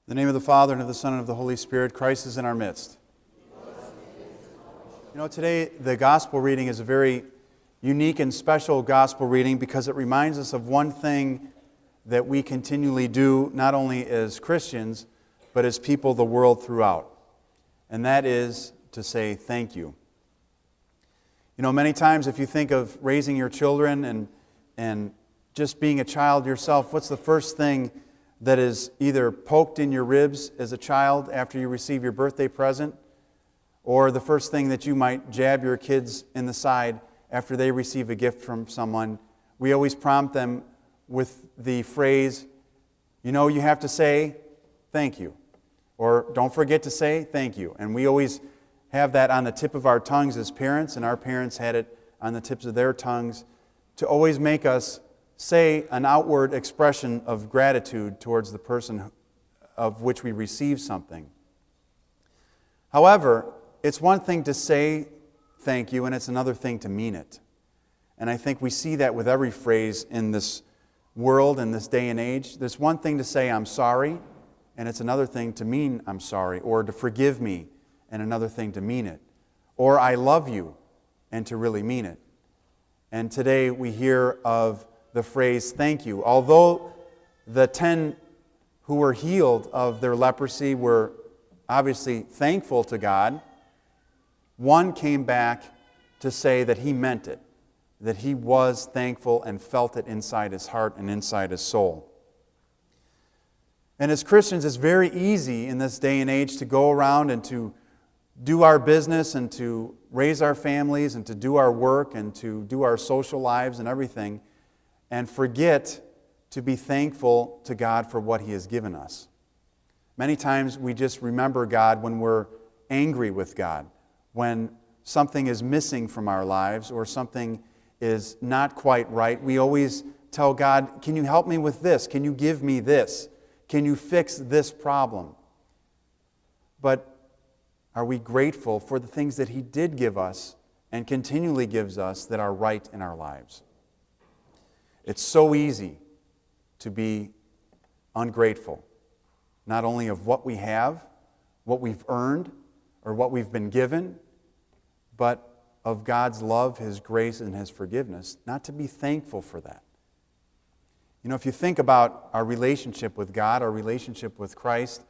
In the name of the Father, and of the Son, and of the Holy Spirit, Christ is in our midst. You know, today the gospel reading is a very unique and special gospel reading because it reminds us of one thing that we continually do, not only as Christians, but as people the world throughout. And that is to say thank you. You know, many times if you think of raising your children and just being a child yourself, what's the first thing that is either poked in your ribs as a child after you receive your birthday present, or the first thing that you might jab your kids in the side after they receive a gift from someone? We always prompt them with the phrase, you know, you have to say thank you, or don't forget to say thank you. And we always have that on the tip of our tongues as parents, and our parents had it on the tips of their tongues to always make us say an outward expression of gratitude towards the person of which we receive something. However, it's one thing to say thank you, and it's another thing to mean it. And I think we see that with every phrase in this world, in this day and age. There's one thing to say I'm sorry, and it's another thing to mean I'm sorry, or to forgive me, and another thing to mean it. Or I love you, and to really mean it. And today we hear of the phrase thank you. Although the 10 who were healed of their leprosy were obviously thankful to God, one came back to say that he meant it, that he was thankful and felt it inside his heart and inside his soul. And as Christians, it's very easy in this day and age to go around and to do our business and to raise our families and to do our work and to do our social lives and everything, and forget to be thankful to God for what He has given us. Many times we just remember God when we're angry with God, when something is missing from our lives or something is not quite right. We always tell God, can you help me with this? Can you give me this? Can you fix this problem? But are we grateful for the things that He did give us and continually gives us that are right in our lives? It's so easy to be ungrateful, not only of what we have, what we've earned, or what we've been given, but of God's love, His grace, and His forgiveness, not to be thankful for that. You know, if you think about our relationship with God, our relationship with Christ,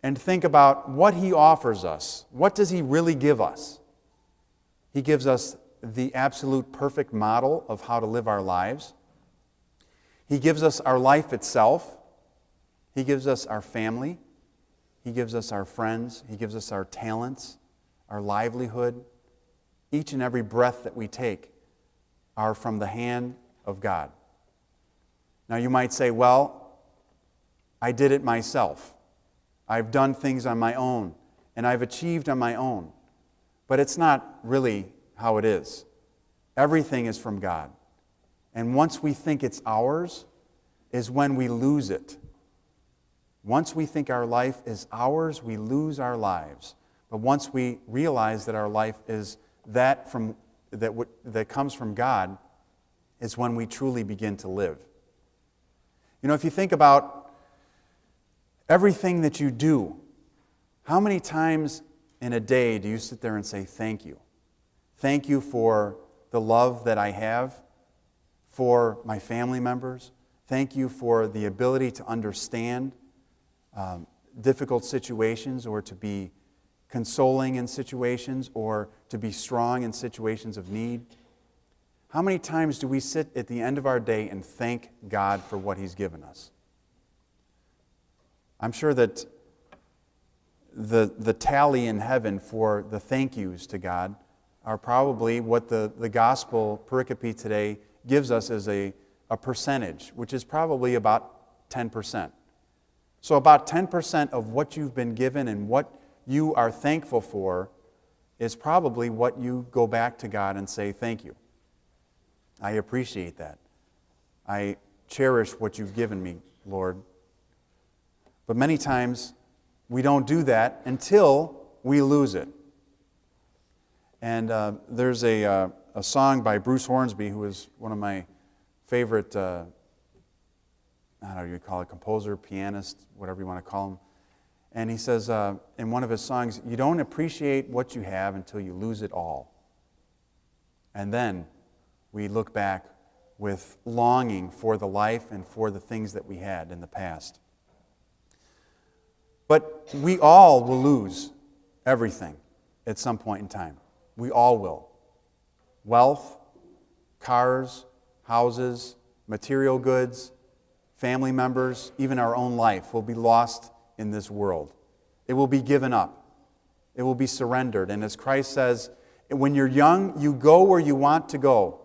and think about what He offers us, what does He really give us? He gives us the absolute perfect model of how to live our lives. He gives us our life itself. He gives us our family. He gives us our friends. He gives us our talents, our livelihood. Each and every breath that we take are from the hand of God. Now you might say, well, I did it myself. I've done things on my own, and I've achieved on my own. But it's not really how it is. Everything is from God. And once we think it's ours, is when we lose it. Once we think our life is ours, we lose our lives. But once we realize that our life is that comes from God, is when we truly begin to live. You know, if you think about everything that you do, how many times in a day do you sit there and say thank you? Thank you for the love that I have for my family members. Thank you for the ability to understand difficult situations, or to be consoling in situations, or to be strong in situations of need. How many times do we sit at the end of our day and thank God for what He's given us? I'm sure that the tally in heaven for the thank yous to God are probably what the gospel pericope today gives us as a percentage, which is probably about 10%. So about 10% of what you've been given and what you are thankful for is probably what you go back to God and say, thank you. I appreciate that. I cherish what you've given me, Lord. But many times we don't do that until we lose it. And there's a song by Bruce Hornsby, who is one of my favorite I don't know, you call it composer, pianist, whatever you want to call him. And he says in one of his songs, you don't appreciate what you have until you lose it all. And then we look back with longing for the life and for the things that we had in the past. But we all will lose everything at some point in time. We all will. Wealth, cars, houses, material goods, family members, even our own life will be lost in this world. It will be given up. It will be surrendered. And as Christ says, when you're young, you go where you want to go.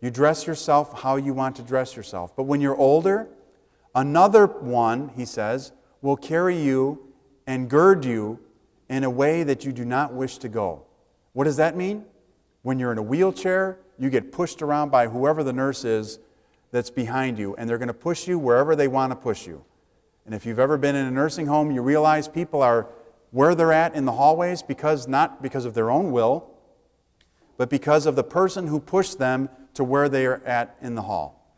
You dress yourself how you want to dress yourself. But when you're older, another one, he says, will carry you and gird you in a way that you do not wish to go. What does that mean? When you're in a wheelchair, you get pushed around by whoever the nurse is that's behind you, and they're going to push you wherever they want to push you. And if you've ever been in a nursing home, you realize people are where they're at in the hallways not because of their own will, but because of the person who pushed them to where they are at in the hall.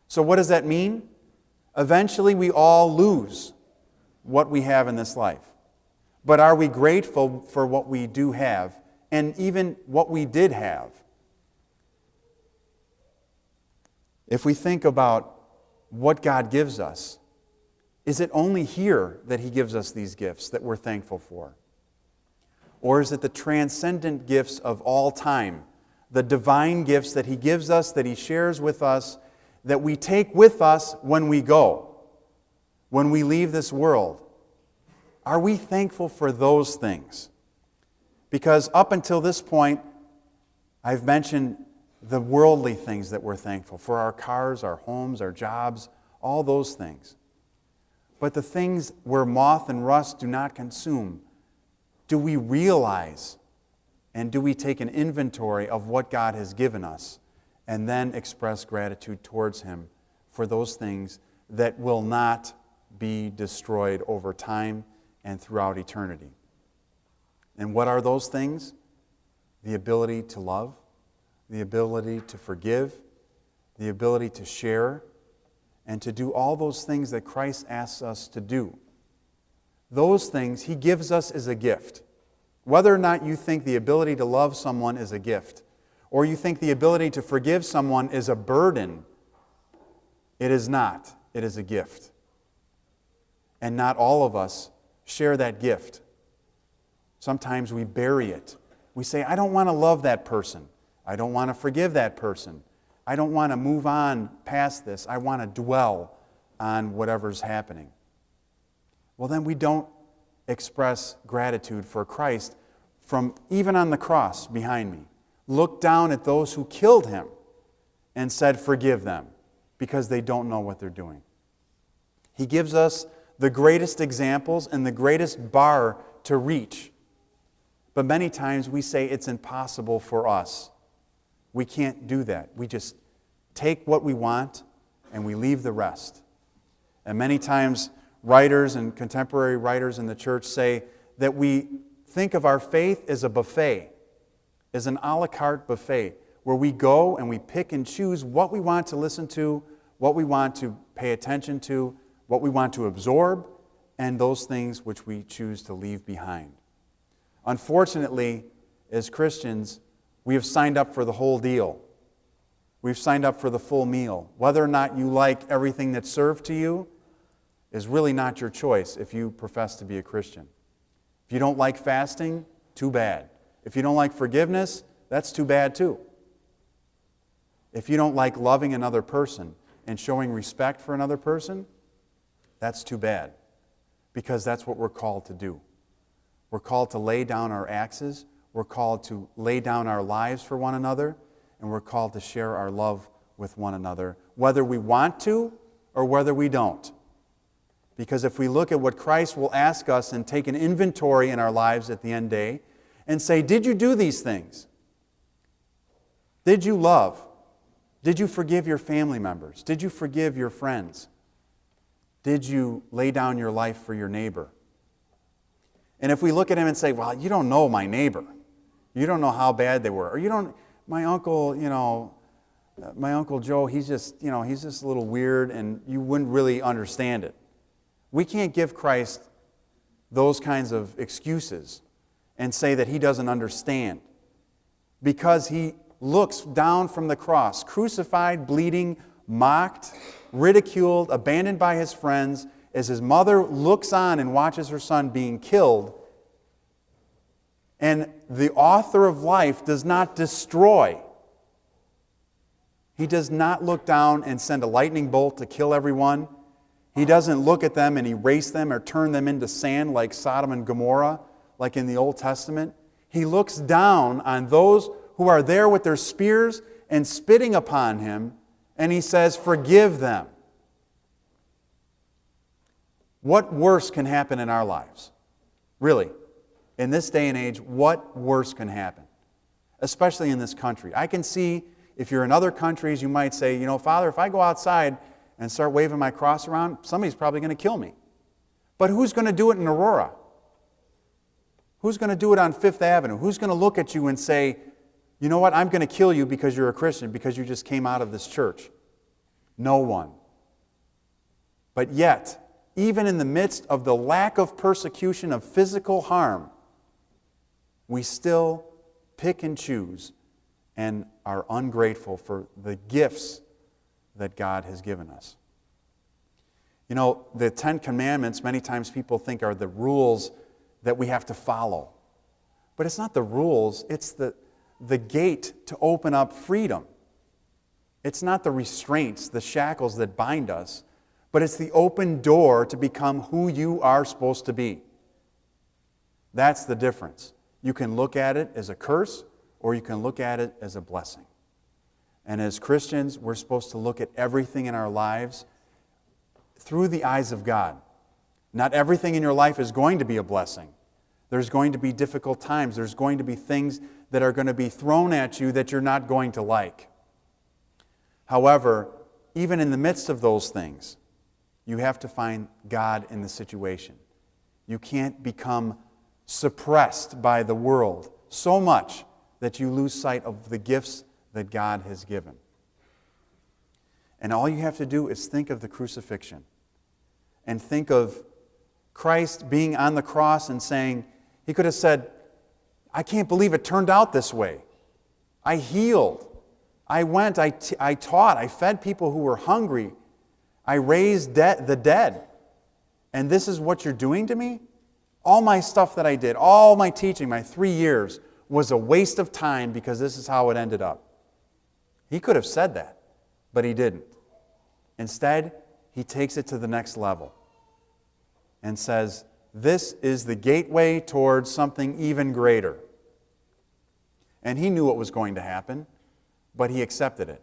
So what does that mean? Eventually we all lose what we have in this life. But are we grateful for what we do have, and even what we did have? If we think about what God gives us, is it only here that He gives us these gifts that we're thankful for? Or is it the transcendent gifts of all time, the divine gifts that He gives us, that He shares with us, that we take with us when we go, when we leave this world? Are we thankful for those things? Because up until this point, I've mentioned the worldly things that we're thankful for, our cars, our homes, our jobs, all those things. But the things where moth and rust do not consume, do we realize and do we take an inventory of what God has given us and then express gratitude towards Him for those things that will not be destroyed over time and throughout eternity? And what are those things? The ability to love, the ability to forgive, the ability to share, and to do all those things that Christ asks us to do. Those things He gives us as a gift. Whether or not you think the ability to love someone is a gift, or you think the ability to forgive someone is a burden, it is not. It is a gift. And not all of us share that gift. Sometimes we bury it. We say, I don't want to love that person. I don't want to forgive that person. I don't want to move on past this. I want to dwell on whatever's happening. Well, then we don't express gratitude for Christ from even on the cross behind me. Looked down at those who killed Him and said, forgive them, because they don't know what they're doing. He gives us the greatest examples and the greatest bar to reach. But many times we say it's impossible for us. We can't do that. We just take what we want and we leave the rest. And many times writers and contemporary writers in the church say that we think of our faith as a buffet, as an a la carte buffet, where we go and we pick and choose what we want to listen to, what we want to pay attention to, what we want to absorb, and those things which we choose to leave behind. Unfortunately, as Christians, we have signed up for the whole deal. We've signed up for the full meal. Whether or not you like everything that's served to you is really not your choice if you profess to be a Christian. If you don't like fasting, too bad. If you don't like forgiveness, that's too bad too. If you don't like loving another person and showing respect for another person, that's too bad. Because that's what we're called to do. We're called to lay down our axes. We're called to lay down our lives for one another, and we're called to share our love with one another, whether we want to or whether we don't. Because if we look at what Christ will ask us and take an inventory in our lives at the end day and say, did you do these things? Did you love? Did you forgive your family members? Did you forgive your friends? Did you lay down your life for your neighbor? And if we look at him and say, well, you don't know my neighbor. You don't know how bad they were. Or you don't, my uncle, my Uncle Joe, he's just a little weird, and you wouldn't really understand it. We can't give Christ those kinds of excuses and say that he doesn't understand, because he looks down from the cross, crucified, bleeding, mocked, ridiculed, abandoned by his friends, as his mother looks on and watches her son being killed. And the author of life does not destroy. He does not look down and send a lightning bolt to kill everyone. He doesn't look at them and erase them or turn them into sand like Sodom and Gomorrah, like in the Old Testament. He looks down on those who are there with their spears and spitting upon him, and he says, "Forgive them." What worse can happen in our lives? Really, in this day and age, what worse can happen? Especially in this country. I can see, if you're in other countries, you might say, Father, if I go outside and start waving my cross around, somebody's probably going to kill me. But who's going to do it in Aurora? Who's going to do it on Fifth Avenue? Who's going to look at you and say, you know what, I'm going to kill you because you're a Christian, because you just came out of this church? No one. But yet, even in the midst of the lack of persecution of physical harm, we still pick and choose and are ungrateful for the gifts that God has given us. The Ten Commandments, many times people think, are the rules that we have to follow. But it's not the rules, it's the gate to open up freedom. It's not the restraints, the shackles that bind us, but it's the open door to become who you are supposed to be. That's the difference. You can look at it as a curse, or you can look at it as a blessing. And as Christians, we're supposed to look at everything in our lives through the eyes of God. Not everything in your life is going to be a blessing. There's going to be difficult times. There's going to be things that are going to be thrown at you that you're not going to like. However, even in the midst of those things, you have to find God in the situation. You can't become suppressed by the world so much that you lose sight of the gifts that God has given. And all you have to do is think of the crucifixion and think of Christ being on the cross and saying, he could have said, I can't believe it turned out this way. I healed. I went, I taught, I fed people who were hungry. I raised the dead. And this is what you're doing to me? All my stuff that I did, all my teaching, my 3 years, was a waste of time because this is how it ended up. He could have said that, but he didn't. Instead, he takes it to the next level and says, this is the gateway towards something even greater. And he knew what was going to happen, but he accepted it.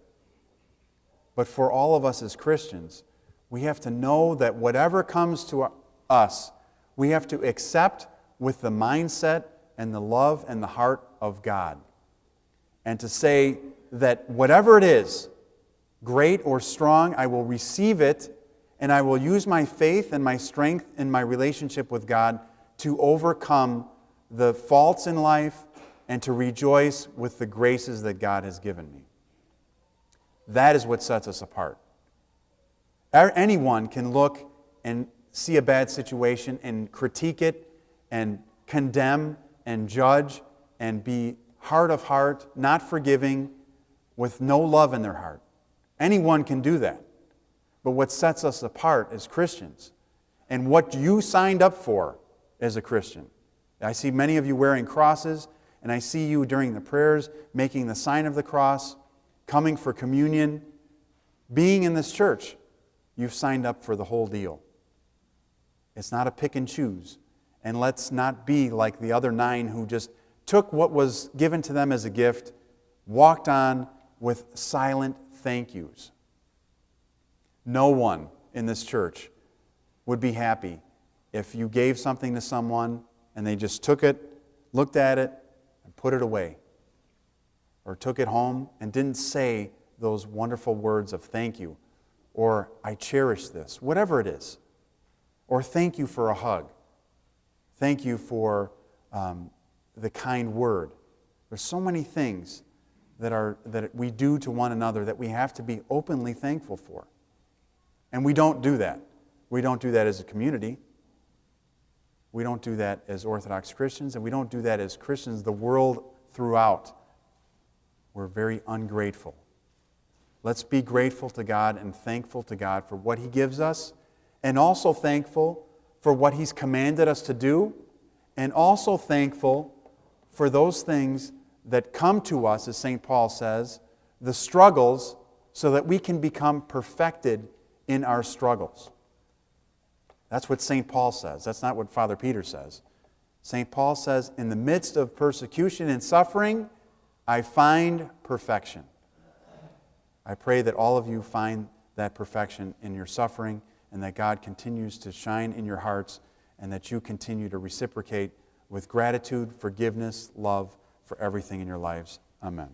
But for all of us as Christians, we have to know that whatever comes to us, we have to accept with the mindset and the love and the heart of God. And to say that whatever it is, great or strong, I will receive it, and I will use my faith and my strength in my relationship with God to overcome the faults in life and to rejoice with the graces that God has given me. That is what sets us apart. Anyone can look and see a bad situation and critique it and condemn and judge and be hard of heart, not forgiving, with no love in their heart. Anyone can do that. But what sets us apart as Christians, and what you signed up for as a Christian. I see many of you wearing crosses, and I see you during the prayers making the sign of the cross, coming for communion, being in this church. You've signed up for the whole deal. It's not a pick and choose. And let's not be like the other 9 who just took what was given to them as a gift, walked on with silent thank yous. No one in this church would be happy if you gave something to someone and they just took it, looked at it, and put it away. Or took it home and didn't say those wonderful words of thank you, or I cherish this, whatever it is. Or thank you for a hug. Thank you for the kind word. There's so many things that we do to one another that we have to be openly thankful for. And we don't do that. We don't do that as a community. We don't do that as Orthodox Christians, and we don't do that as Christians. The world throughout, we're very ungrateful. Let's be grateful to God and thankful to God for what He gives us, and also thankful for what He's commanded us to do, and also thankful for those things that come to us, as St. Paul says, the struggles, so that we can become perfected in our struggles. That's what St. Paul says. That's not what Father Peter says. St. Paul says, in the midst of persecution and suffering, I find perfection. I pray that all of you find that perfection in your suffering, and that God continues to shine in your hearts, and that you continue to reciprocate with gratitude, forgiveness, love for everything in your lives. Amen.